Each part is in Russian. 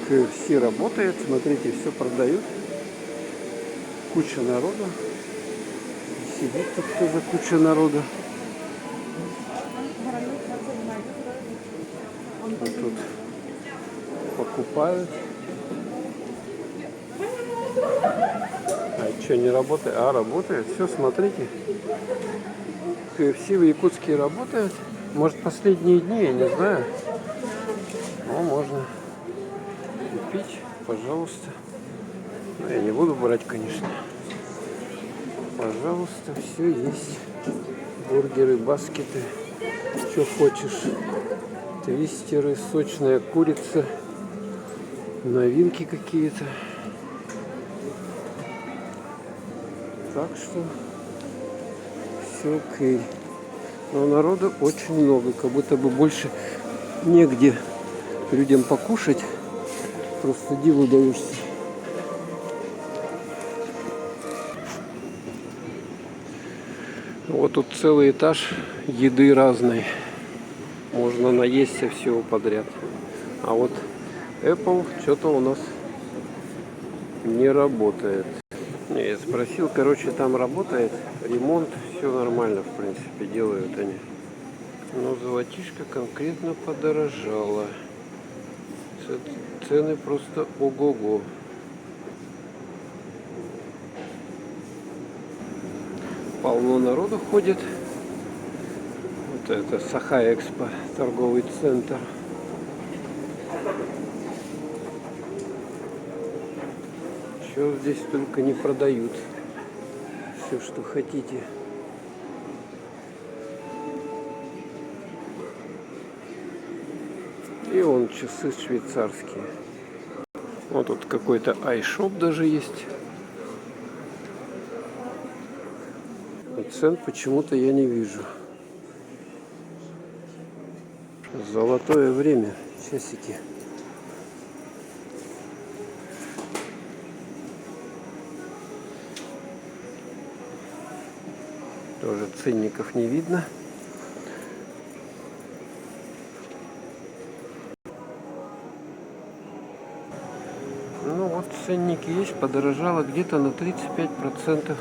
KFC работает, смотрите, все продают. Куча народу. Сидит тут тоже куча народу. Вот тут покупают. А что, не работает? А, работает. Все, смотрите. KFC в Якутске работает. Может, последние дни, я не знаю. Но можно купить, пожалуйста. Но я не буду брать, конечно. Пожалуйста, все есть. Бургеры, баскеты. Что хочешь. Твистеры, сочная курица. Новинки какие-то. Так что все окей. Но народу очень много. Как будто бы больше негде людям покушать. Просто диву даешься. Вот тут целый этаж еды разной. Можно наесться всего подряд. А вот Apple что-то у нас не работает. Я спросил, короче, там работает ремонт, все нормально, в принципе, делают они. Но золотишко конкретно подорожало. Цены просто ого-го. Полно народу ходит. Вот это Саха-Экспо, торговый центр. Что здесь только не продают. Все, что хотите. И вон часы швейцарские. Вот тут какой-то iShop даже есть. Цен почему-то я не вижу. Золотое время. Часики. Тоже ценников не видно. Ну вот ценники есть. Подорожало где-то на 35%.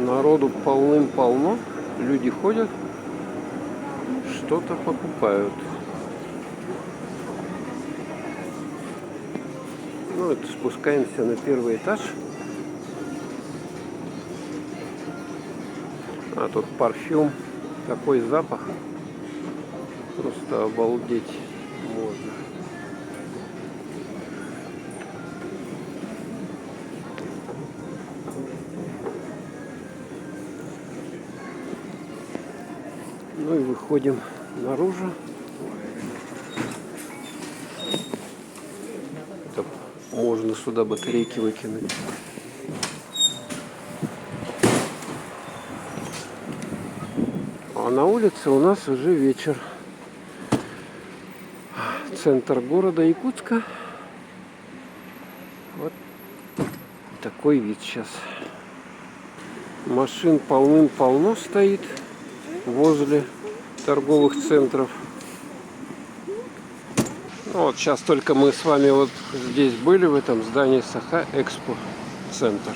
Народу полным-полно. Люди ходят, что-то покупают. Ну вот спускаемся на первый этаж. А тут парфюм. Такой запах. Просто обалдеть можно. Ну и выходим наружу. Это можно сюда батарейки выкинуть. А на улице у нас уже вечер. Центр города Якутска. Вот такой вид сейчас. Машин полным-полно стоит возле торговых центров. Ну, вот сейчас только мы с вами вот здесь были, в этом здании Саха-Экспо центр.